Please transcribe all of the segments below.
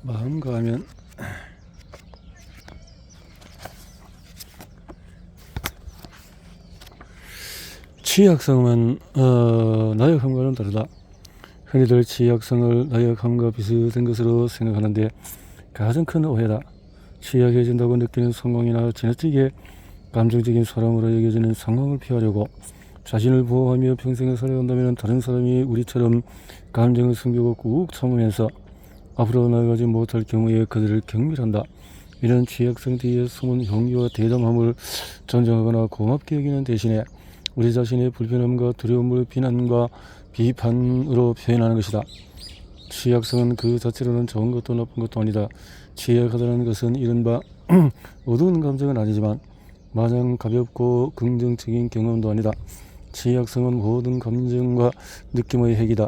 마음과 하면 취약성은 나약함과는 다르다. 흔히들 취약성을 나약함과 비슷한 것으로 생각하는데 가장 큰 오해다. 취약해진다고 느끼는 성공이나 지나치게 감정적인 사람으로 여겨지는 상황을 피하려고 자신을 보호하며 평생을 살아간다면 다른 사람이 우리처럼 감정을 숨기고 꾹 참으면서 앞으로 나아가지 못할 경우에 그들을 경멸한다. 이런 취약성 뒤에 숨은 용기와 대담함을 존중하거나 고맙게 여기는 대신에 우리 자신의 불편함과 두려움을 비난과 비판으로 표현하는 것이다. 취약성은 그 자체로는 좋은 것도 나쁜 것도 아니다. 취약하다는 것은 이른바 어두운 감정은 아니지만 마냥 가볍고 긍정적인 경험도 아니다. 취약성은 모든 감정과 느낌의 핵이다.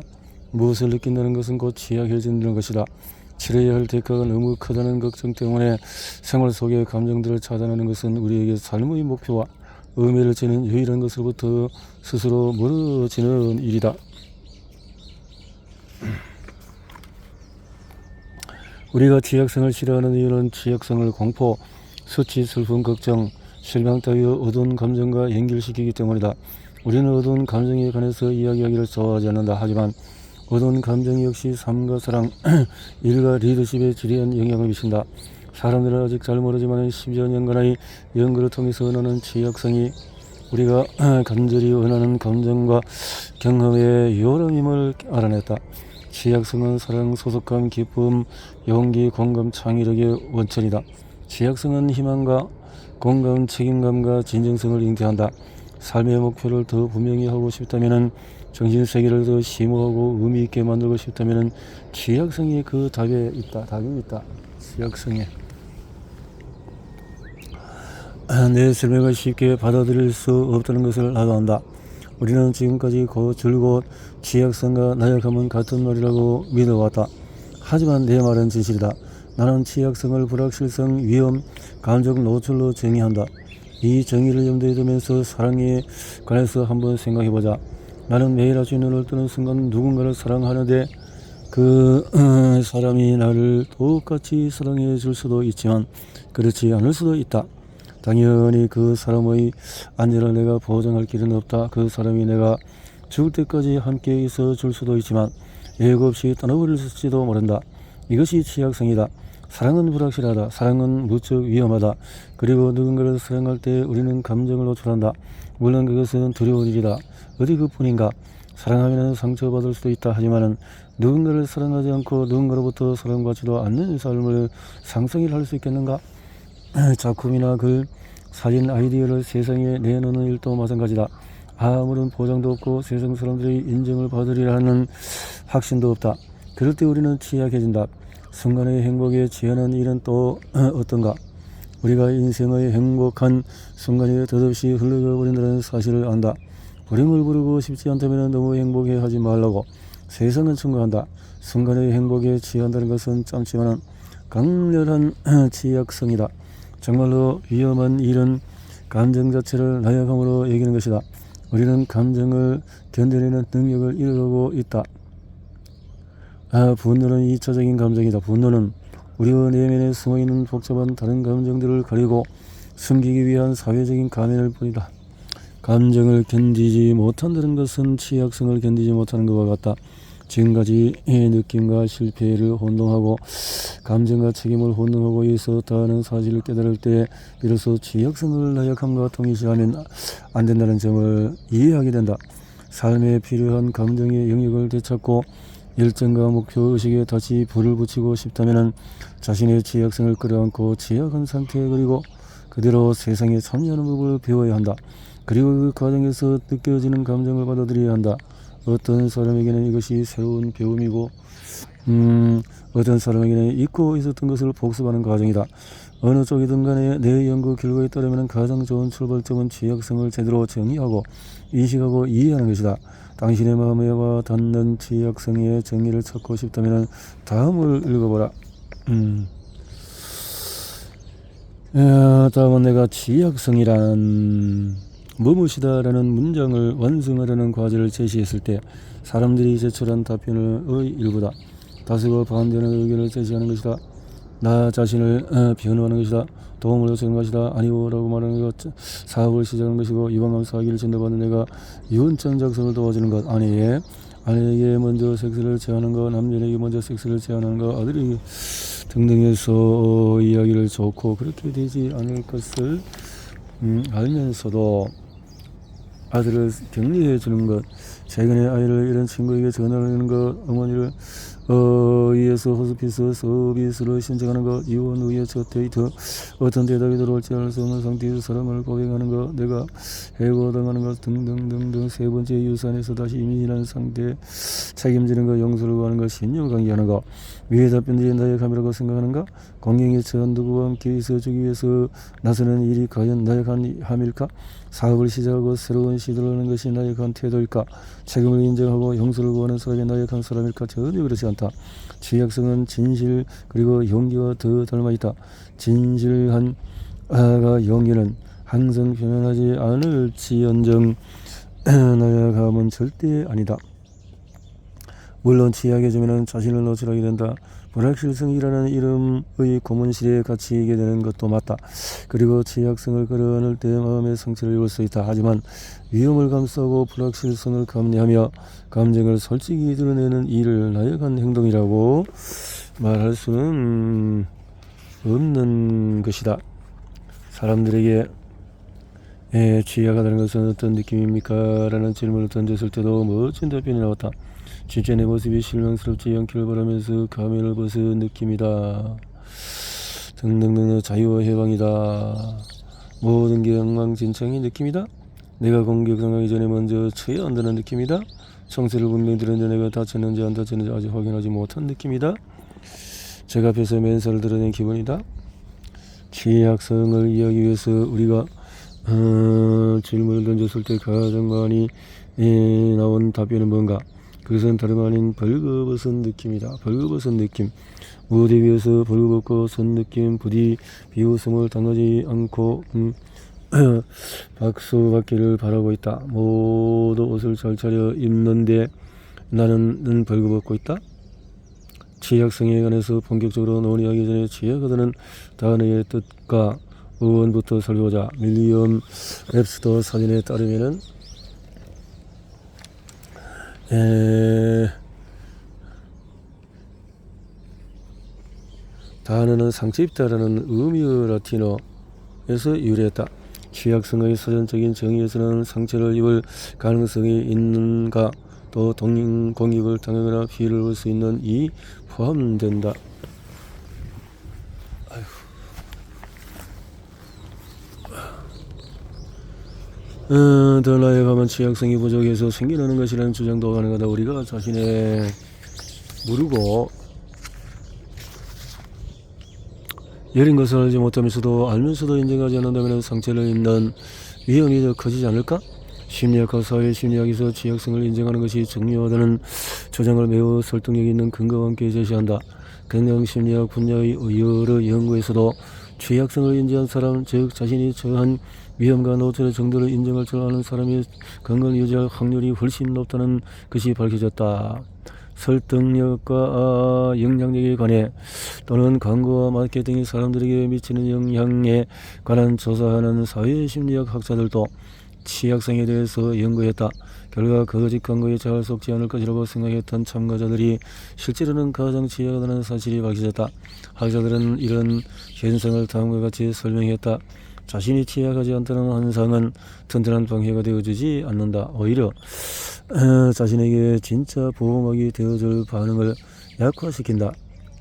무엇을 느낀다는 것은 곧 취약해진다는 것이다. 치러야 할 대가가 너무 크다는 걱정 때문에 생활 속의 감정들을 차단하는 것은 우리에게 삶의 목표와 의미를 지닌 유일한 것으로부터 스스로 멀어지는 일이다. 우리가 취약성을 싫어하는 이유는 취약성을 공포, 수치, 슬픔, 걱정, 실망 따위의 어두운 감정과 연결시키기 때문이다. 우리는 어두운 감정에 관해서 이야기하기를 좋아하지 않는다. 하지만 어두운 감정 역시 삶과 사랑, 일과 리더십에 지대한 영향을 미친다. 사람들은 아직 잘 모르지만 10여 년간의 연구를 통해서 원하는 취약성이 우리가 간절히 원하는 감정과 경험의 요람임을 알아냈다. 취약성은 사랑, 소속감, 기쁨, 용기, 공감, 창의력의 원천이다. 취약성은 희망과 공감, 책임감과 진정성을 잉태한다. 삶의 목표를 더 분명히 하고 싶다면, 정신세계를 더 심오하고 의미있게 만들고 싶다면 취약성이 그 답이 있다. 취약성에 내 설명을 쉽게 받아들일 수 없다는 것을 나도 안다. 우리는 지금까지 줄곧 취약성과 나약함은 같은 말이라고 믿어왔다. 하지만 내 말은 진실이다. 나는 취약성을 불확실성, 위험, 감정 노출로 정의한다. 이 정의를 염두에 두면서 사랑에 관해서 한번 생각해보자. 나는 매일 아침 눈을 뜨는 순간 누군가를 사랑하는데 그 사람이 나를 똑같이 사랑해 줄 수도 있지만 그렇지 않을 수도 있다. 당연히 그 사람의 안전을 내가 보장할 길은 없다. 그 사람이 내가 죽을 때까지 함께 있어 줄 수도 있지만 예고 없이 떠나버릴지도 모른다. 이것이 취약성이다. 사랑은 불확실하다. 사랑은 무척 위험하다. 그리고 누군가를 사랑할 때 우리는 감정을 노출한다. 물론 그것은 두려운 일이다. 어디 그뿐인가. 사랑하면 상처받을 수도 있다. 하지만 누군가를 사랑하지 않고 누군가로부터 사랑받지도 않는 삶을 상상을 할 수 있겠는가? 작품이나 글, 사진, 아이디어를 세상에 내놓는 일도 마찬가지다. 아무런 보장도 없고 세상 사람들의 인정을 받으리라는 확신도 없다. 그럴 때 우리는 취약해진다. 순간의 행복에 취하는 일은 또 어떤가? 우리가 인생의 행복한 순간이 덧없이 흘러가 버린다는 사실을 안다. 불행을 부르고 싶지 않다면 너무 행복해하지 말라고 세상은 충고한다. 순간의 행복에 취한다는 것은 짧지만 강렬한 취약성이다. 정말로 위험한 일은 감정 자체를 나약함으로 여기는 것이다. 우리는 감정을 견뎌내는 능력을 잃어가고 있다. 분노는 2차적인 감정이다. 분노는 우리의 내면에 숨어있는 복잡한 다른 감정들을 가리고 숨기기 위한 사회적인 가면일 뿐이다. 감정을 견디지 못한다는 것은 취약성을 견디지 못하는 것과 같다. 지금까지 느낌과 실패를 혼동하고 감정과 책임을 혼동하고 있었다는 사실을 깨달을 때 비로소 취약성을 나약함과 동일시하면 안 된다는 점을 이해하게 된다. 삶에 필요한 감정의 영역을 되찾고 열정과 목표의식에 다시 불을 붙이고 싶다면 자신의 취약성을 끌어안고 취약한 상태에 그리고 그대로 세상에 참여하는 법을 배워야 한다. 그리고 그 과정에서 느껴지는 감정을 받아들여야 한다. 어떤 사람에게는 이것이 새로운 배움이고 어떤 사람에게는 잊고 있었던 것을 복습하는 과정이다. 어느 쪽이든 간에 내 연구 결과에 따르면 가장 좋은 출발점은 취약성을 제대로 정의하고 인식하고 이해하는 것이다. 당신의 마음에 와 닿는 취약성의 정의를 찾고 싶다면 다음을 읽어보라. 다음은 내가 취약성이란 무엇이다라는 문장을 완성하려는 과제를 제시했을 때 사람들이 제출한 답변의 일부다. 다수가 반대하는 의견을 제시하는 것이다. 나 자신을 변호하는 것이다. 도움을 요청하는 것이다. 아니오라고 말하는 것, 사업을 시작하는 것이고 유방암 사기를 진단받는 내가 유언장 작성을 도와주는 것. 아내에게 먼저 섹스를 제안하는 것, 남편에게 먼저 섹스를 제안하는 것, 아들이 등등해서 이야기를 좋고 그렇게 되지 않을 것을 알면서도 아들을 격리해 주는 것, 최근에 아이를 잃은 친구에게 전화를 하는 것, 어머니를 의해서 호스피스 서비스를 신청하는 것, 이혼 후에 첫 데이트, 어떤 대답이 들어올지 알 수 없는 상태에서 사랑을 고백하는 것, 내가 해고당하는 것 등등등등. 세 번째, 유산에서 다시 이민이라는 상태에 책임지는 것, 용서를 구하는 것, 신념을 강조하는 것. 위에 답변들이 나의 감이라고 생각하는가? 공경에 처한 누구와 함께 있어주기 위해서 나서는 일이 과연 나약한 함일까? 사업을 시작하고 새로운 시도를 하는 것이 나약한 태도일까? 책임을 인정하고 용서를 구하는 사람이 나약한 사람일까? 전혀 그렇지 않다. 취약성은 진실 그리고 용기와 더 닮아있다. 진실한 용기는 항상 변하지 않을지언정 나약함은 절대 아니다. 물론 취약해지면 자신을 노출하게 된다. 불확실성이라는 이름의 고문실에 갇히게 되는 것도 맞다. 그리고 취약성을 끌어안을 때 마음의 상처를 입을 수 있다. 하지만 위험을 감수하고 불확실성을 감내하며 감정을 솔직히 드러내는 일을 나약한 행동이라고 말할 수는 없는 것이다. 사람들에게 취약하다는 것은 어떤 느낌입니까? 라는 질문을 던졌을 때도 멋진 답변이 나왔다. 진짜 내 모습이 실망스럽지 않기를 바라면서 가면을 벗은 느낌이다. 등등등. 자유와 해방이다. 모든 게 엉망진창인 느낌이다. 내가 공격당하기 전에 먼저 쳐야 한다는 느낌이다. 청소를 분명히 들었는데 내가 다쳤는지 안 다쳤는지 아직 확인하지 못한 느낌이다. 제 앞에서 맨살을 드러낸 기분이다. 취약성을 이해하기 위해서 우리가 질문을 던졌을 때 가장 많이 나온 답변은 뭔가? 그것은 다름 아닌 벌거벗은 느낌이다. 벌거벗은 느낌. 무대 위에서 벌거벗고 선 느낌. 부디 비웃음을 당하지 않고 박수받기를 바라고 있다. 모두 옷을 잘 차려 입는데 나는 벌거벗고 있다. 취약성에 관해서 본격적으로 논의하기 전에 취약하다는 단어의 뜻과 의원부터 살펴보자. 밀리엄 웹스터 사전에 따르면은 단어는 상처 입다라는 의미의 라틴어에서 유래했다. 취약성의 사전적인 정의에서는 상처를 입을 가능성이 있는가, 또 공격을 당하거나 피해를 볼 수 있는 이 포함된다. 더 나아가면 취약성이 부족해서 생겨나는 것이라는 주장도 가능하다. 우리가 자신의 모르고 여린 것을 알지 못하면서도 알면서도 인정하지 않는다면 상처를 입는 위험이 더 커지지 않을까? 심리학과 사회심리학에서 취약성을 인정하는 것이 중요하다는 주장을 매우 설득력 있는 근거와 함께 제시한다. 건강심리학 분야의 여러 연구에서도 취약성을 인지한 사람, 즉 자신이 처한 위험과 노출의 정도를 인정할 줄 아는 사람이 건강을 유지할 확률이 훨씬 높다는 것이 밝혀졌다. 설득력과 영향력에 관해 또는 광고와 마케팅이 사람들에게 미치는 영향에 관한 조사하는 사회심리학 학자들도 취약성에 대해서 연구했다. 결과 거짓 광고에 잘 속지 않을 것이라고 생각했던 참가자들이 실제로는 가장 취약하다는 사실이 밝혀졌다. 학자들은 이런 현상을 다음과 같이 설명했다. 자신이 취약하지 않다는 환상은 튼튼한 방해가 되어주지 않는다. 오히려 자신에게 진짜 보호막이 되어줄 반응을 약화시킨다.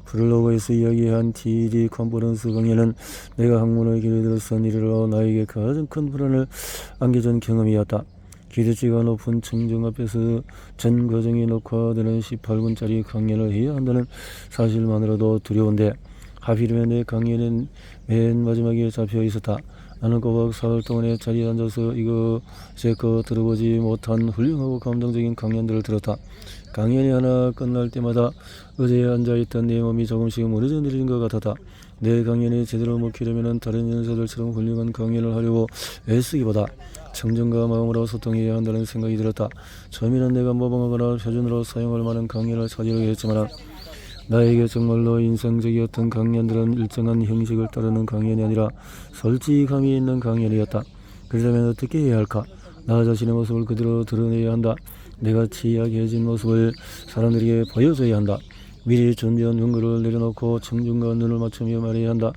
블로그에서 이야기한 TD 컨퍼런스 강의는 내가 학문의 길에 들어선 일이로 나에게 가장 큰 불안을 안겨준 경험이었다. 기대치가 높은 청중 앞에서 전 과정이 녹화되는 18분짜리 강연을 해야 한다는 사실만으로도 두려운데 하필이면 내 강연은 맨 마지막에 잡혀 있었다. 나는 꼬박 4월 동안에 자리에 앉아서 이거저거 들어보지 못한 훌륭하고 감동적인 강연들을 들었다. 강연이 하나 끝날 때마다 의자에 앉아있던 내 몸이 조금씩 무너져 내리는 것 같았다. 내 강연이 제대로 먹히려면 다른 연사들처럼 훌륭한 강연을 하려고 애쓰기보다 청중과 마음으로 소통해야 한다는 생각이 들었다. 처음에는 내가 모방하거나 표준으로 사용할 만한 강연을 찾으려고 했지만 나에게 정말로 인상적이었던 강연들은 일정한 형식을 따르는 강연이 아니라 솔직함이 있는 강연이었다. 그렇다면 어떻게 해야 할까? 나 자신의 모습을 그대로 드러내야 한다. 내가 취약해진 모습을 사람들에게 보여줘야 한다. 미리 준비한 연구를 내려놓고 청중과 눈을 맞추며 말해야 한다.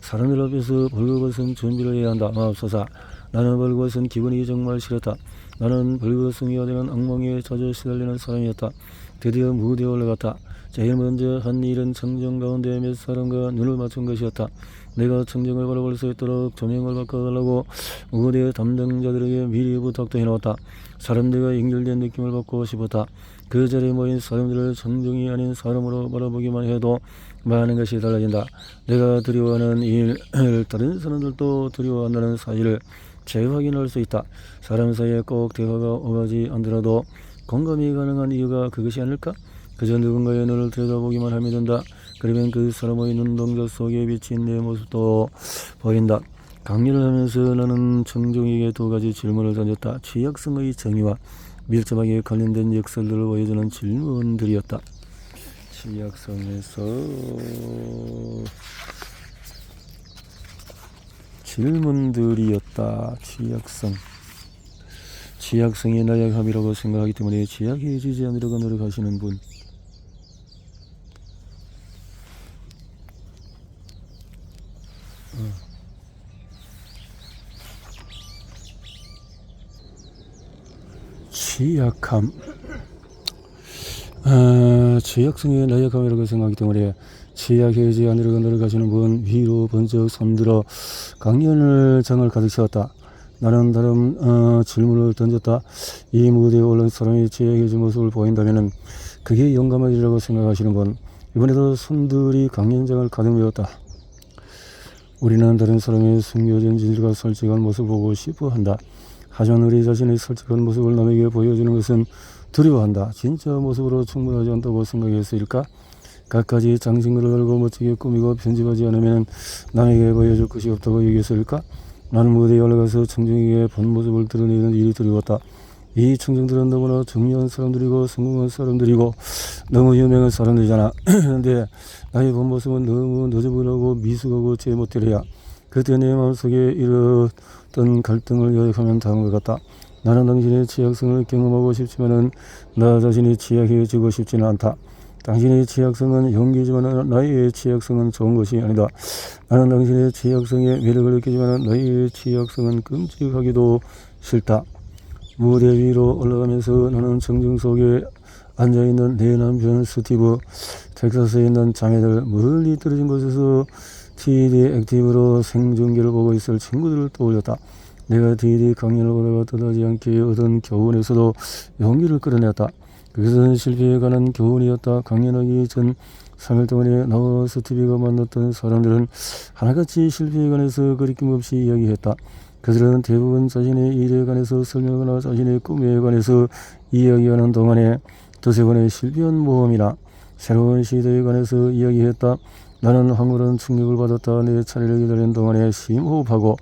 사람들 앞에서 벌거벗은 준비를 해야 한다. 마옵소서. 나는 벌거벗은 기분이 정말 싫었다. 나는 벌거벗음이 되는 악몽에 자주 시달리는 사람이었다. 드디어 무대에 올라갔다. 제일 먼저 한 일은 청중 가운데 몇 사람과 눈을 맞춘 것이었다. 내가 청중을 바라볼 수 있도록 조명을 바꿔달라고 무대 담당자들에게 미리 부탁도 해놓았다. 사람들과 연결된 느낌을 받고 싶었다. 그 자리에 모인 사람들을 청중이 아닌 사람으로 바라보기만 해도 많은 것이 달라진다. 내가 두려워하는 일을 다른 사람들도 두려워한다는 사실을 재확인할 수 있다. 사람 사이에 꼭 대화가 오가지 않더라도 공감이 가능한 이유가 그것이 아닐까? 그저 누군가의 눈을 들여다보기만 하면 된다. 그러면 그 사람의 눈동자 속에 비친 내 모습도 보인다. 강연을 하면서 나는 청중에게 두 가지 질문을 던졌다. 취약성의 정의와 밀접하게 관련된 역설들을 보여주는 질문들이었다. 취약성에서 질문들이었다. 취약성이 나약함이라고 생각하기 때문에 취약해지지 않으려고 노력하시는 분. 취약함. 취약성이 나약함이라고 생각하기 때문에 취약해지지 않으려고 노력하시는 분. 위로 번쩍 손들어 강연을 장을 가득 채웠다. 나는 다른 질문을 던졌다. 이 무대에 올라온 사람이 취약해진 모습을 보인다면 그게 용감하리라고 생각하시는 분. 이번에도 손들이 강연장을 가득 메웠다. 우리는 다른 사람의 숨겨진 진실과 솔직한 모습을 보고 싶어 한다. 하지만 우리 자신의 솔직한 모습을 남에게 보여주는 것은 두려워한다. 진짜 모습으로 충분하지 않다고 생각했을까? 갖가지 장신구를 걸고 멋지게 꾸미고 편집하지 않으면 남에게 보여줄 것이 없다고 여겼을까? 나는 무대에 올라가서 청중에게 본 모습을 드러내는 일이 두려웠다. 이 청중들은 너무나 중요한 사람들이고 성공한 사람들이고 너무 유명한 사람들이잖아. 그런데 나의 본 모습은 너무 너저분하고 미숙하고 제 못되려야. 그때 내 마음속에 이르던 갈등을 요약하면 다음과 같다. 나는 당신의 취약성을 경험하고 싶지만은 나 자신이 취약해지고 싶지는 않다. 당신의 취약성은 용기지만 나의 취약성은 좋은 것이 아니다. 나는 당신의 취약성에 매력을 느끼지만 나의 취약성은 끔찍하기도 싫다. 무대 위로 올라가면서 나는 청중 속에 앉아있는 내 남편 스티브, 텍사스에 있는 자매들, 멀리 떨어진 곳에서 TED 액티브로 생중계를 보고 있을 친구들을 떠올렸다. 내가 TED 강연을 보다가 떠나지 않게 얻은 교훈에서도 용기를 끌어냈다. 그것은 실패에 관한 교훈이었다. 강연하기 전 3일 동안에 나와 스티브가 만났던 사람들은 하나같이 실패에 관해서 거리낌 없이 이야기했다. 그들은 대부분 자신의 일에 관해서 설명하거나 자신의 꿈에 관해서 이야기하는 동안에 두세 번의 실패한 모험이나 새로운 시도에 관해서 이야기했다. 나는 황홀한 충격을 받았다. 내 차례를 기다리는 동안에 심호흡하고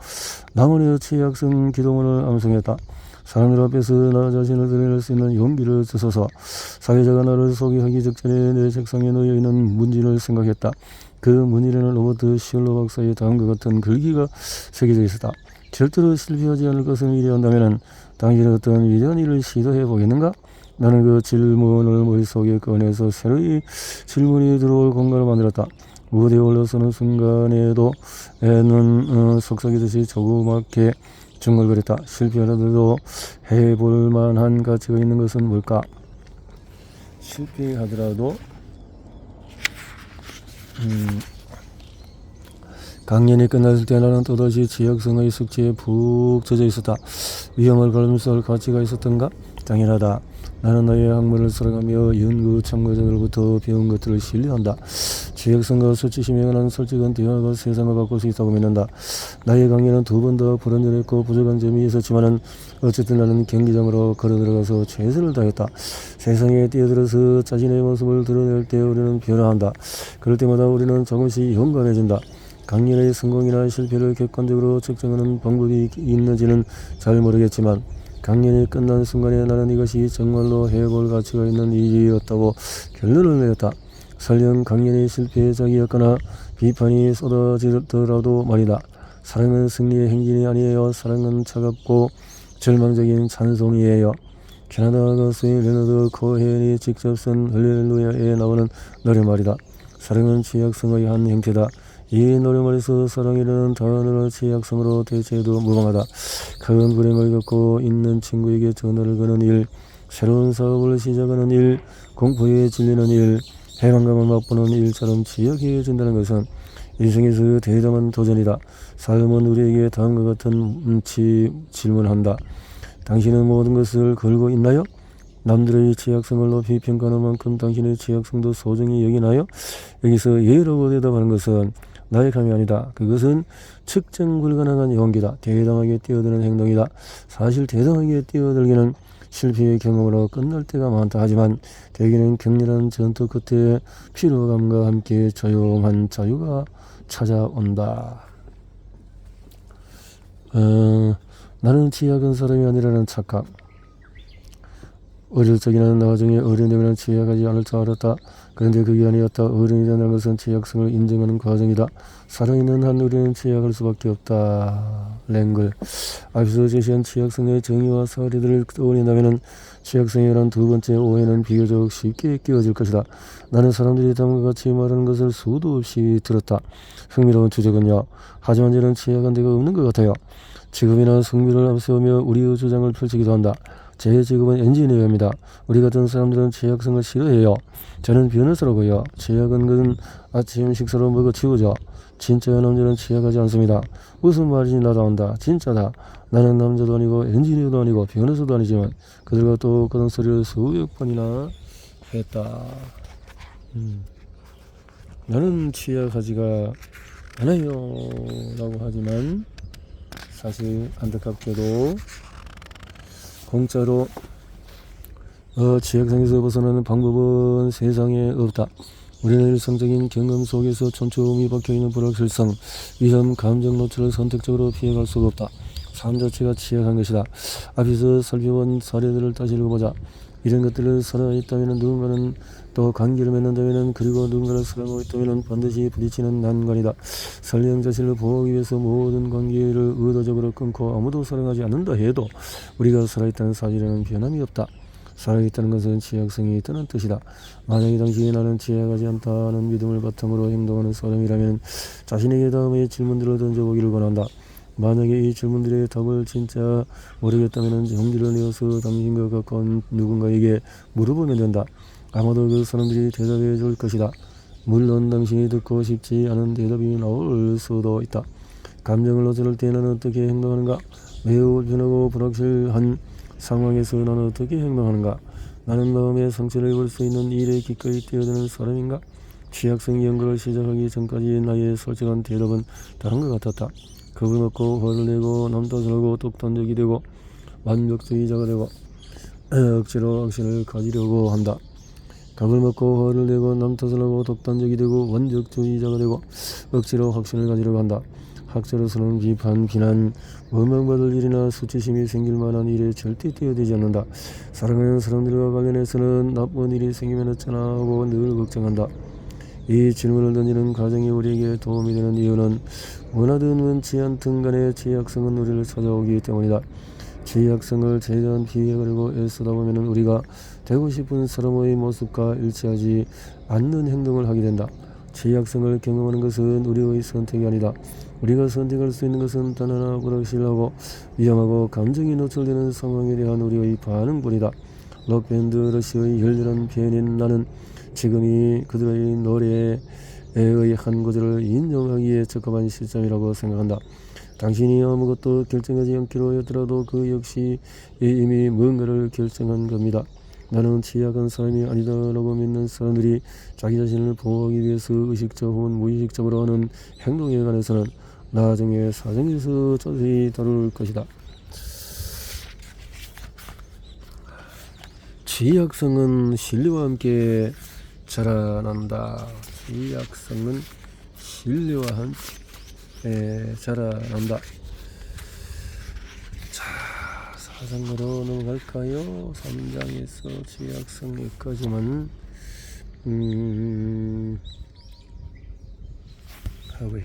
나만의 취약성 기도문을 암송했다. 사람들 앞에서 나 자신을 드러낼 수 있는 용기를 주소서. 사회자가 나를 소개하기 직전에 내 책상에 놓여있는 문진을 생각했다. 그 문진에는 로버트 시얼로 박사의 다음과 같은 글귀가 새겨져 있었다. 절대로 실패하지 않을 것을 미래한다면 당신은 어떤 위대한 일을 시도해 보겠는가? 나는 그 질문을 머릿속에 꺼내서 새로이 질문이 들어올 공간을 만들었다. 무대에 올라서는 순간에도 애는 속삭이듯이 조그맣게 중얼거렸다. 실패하더라도 해볼 만한 가치가 있는 것은 뭘까? 실패하더라도 강연이 끝났을 때 나는 또다시 취약성의 숙제에 푹 젖어 있었다. 위험을 감수할 가치가 있었던가? 당연하다. 나는 나의 학문을 살아가며 연구 참가자들로부터 배운 것들을 신뢰한다. 취약성과 수치심에 관한 솔직한 대화가 세상을 바꿀 수 있다고 믿는다. 나의 강연은 두 번 다 불안전했고 부족한 점이 있었지만은 어쨌든 나는 경기장으로 걸어 들어가서 최선을 다했다. 세상에 뛰어들어서 자신의 모습을 드러낼 때 우리는 변화한다. 그럴 때마다 우리는 조금씩 용감해진다. 강연의 성공이나 실패를 객관적으로 측정하는 방법이 있는지는 잘 모르겠지만 강연이 끝난 순간에 나는 이것이 정말로 해볼 가치가 있는 일이었다고 결론을 내렸다. 설령 강연의 실패작이었거나 비판이 쏟아지더라도 말이다. 사랑은 승리의 행진이 아니에요. 사랑은 차갑고 절망적인 찬송이에요. 캐나다 가수의 레너드 코헨이 직접 쓴 할렐루야에 나오는 노래말이다. 사랑은 취약성의 한 형태다. 이 노래말에서 사랑이라는 단어를 취약성으로 대체해도 무방하다. 큰 불행을 겪고 있는 친구에게 전화를 거는 일, 새로운 사업을 시작하는 일, 공포에 질리는 일, 해방감을 맛보는 일처럼 취약해진다는 것은 인생에서 대담한 도전이다. 삶은 우리에게 다음과 같은 질문한다. 당신은 모든 것을 걸고 있나요? 남들의 취약성을 높이 평가하는 만큼 당신의 취약성도 소중히 여기나요? 여기서 예라고 대답하는 것은 나약함이 아니다. 그것은 측정 불가능한 용기다. 대담하게 뛰어드는 행동이다. 사실 대담하게 뛰어들기는 실패의 경험으로 끝날 때가 많다. 하지만 대개는 격렬한 전투 끝에 피로감과 함께 조용한 자유가 찾아온다. 나는 취약한 사람이 아니라는 착각. 어릴 적에는 나중에 어른이 되면 취약하지 않을 줄 알았다. 그런데 그게 아니었다. 어른이 되는 것은 취약성을 인정하는 과정이다. 살아있는 한 우리는 취약할 수밖에 없다. 랭글. 앞서 제시한 취약성의 정의와 사례들을 떠올린다면 취약성이란 두 번째 오해는 비교적 쉽게 끼워질 것이다. 나는 사람들이 다음과 같이 말하는 것을 수도 없이 들었다. 흥미로운 주제군요. 하지만 저는 취약한 데가 없는 것 같아요. 직업이나 성비를 앞세우며 우리의 주장을 펼치기도 한다. 제 직업은 엔지니어입니다. 우리 같은 사람들은 취약성을 싫어해요. 저는 변호사라고요. 취약한 것은 아침 식사로 먹어치우죠. 진짜 남자는 취약하지 않습니다. 무슨 말인지 나다온다. 진짜다. 나는 남자도 아니고 엔지니어도 아니고 변호사도 아니지만 그들과 똑같은 소리를 수백 번이나 했다. 나는 취약하지가 않아요 라고 하지만 사실 안타깝게도 공짜로 취약성에서 벗어나는 방법은 세상에 없다. 우리는 일상적인 경험 속에서 촘촘히 박혀있는 불확실성, 위험, 감정 노출을 선택적으로 피해갈 수가 없다. 삶 자체가 취약한 것이다. 앞에서 살펴본 사례들을 다시 읽어보자. 이런 것들을 살아있다면 누군가는 또 관계를 맺는다면 그리고 누군가를 사랑하고 있다면 반드시 부딪히는 난관이다. 설령 자신을 보호하기 위해서 모든 관계를 의도적으로 끊고 아무도 사랑하지 않는다 해도 우리가 살아있다는 사실에는 변함이 없다. 살아있다는 것은 취약성이 있다는 뜻이다. 만약에 당신이 나는 취약하지 않다는 믿음을 바탕으로 행동하는 사람이라면 자신에게 다음의 질문들을 던져보기를 권한다. 만약에 이 질문들의 답을 진짜 모르겠다면 용기를 내어서 당신과 가까운 누군가에게 물어보면 된다. 아마도 그 사람들이 대답해 줄 것이다. 물론 당신이 듣고 싶지 않은 대답이 나올 수도 있다. 감정을 노출할 때 나는 어떻게 행동하는가? 매우 불편하고 불확실한 상황에서 나는 어떻게 행동하는가? 나는 마음의 상처를 입을 수 있는 일에 기꺼이 뛰어드는 사람인가? 취약성 연구를 시작하기 전까지 나의 솔직한 대답은 다른 것 같았다. 겁을 먹고 화를 내고 남 탓을 하고 독단적이 되고 완벽주의자가 되고 억지로 확신을 가지려고 한다. 겁을 먹고 화를 내고 남 탓을 하고 독단적이 되고 완벽주의자가 되고 억지로 확신을 가지려고 한다. 학자로서는 비판, 비난, 원망받을 일이나 수치심이 생길 만한 일에 절대 뛰어들지 않는다. 사랑하는 사람들과 관련해서는 나쁜 일이 생기면 어쩌나 하고 늘 걱정한다. 이 질문을 던지는 과정이 우리에게 도움이 되는 이유는 원하든 원치 않든 간에 취약성은 우리를 찾아오기 때문이다. 취약성을 최대한 피해가려고 애쓰다 보면 우리가 되고 싶은 사람의 모습과 일치하지 않는 행동을 하게 된다. 취약성을 경험하는 것은 우리의 선택이 아니다. 우리가 선택할 수 있는 것은 단 하나 불확실하고 위험하고 감정이 노출되는 상황에 대한 우리의 반응뿐이다. 록밴드 러시의 열렬한 팬인 나는 지금이 그들의 노래의 한 구절을 인정하기에 적합한 시점이라고 생각한다. 당신이 아무것도 결정하지 않기로 했더라도 그 역시 이미 뭔가를 결정한 겁니다. 나는 취약한 사람이 아니다라고 믿는 사람들이 자기 자신을 보호하기 위해서 의식적 혹은 무의식적으로 하는 행동에 관해서는 나중에 사정에서 자세히 다룰 것이다. 취약성은 신뢰와 함께 자라난다. 취약성은 신뢰와 함께 자라난다. 자, 4장으로 넘어갈까요? 3장에서 취약성 여기까지만 하고요.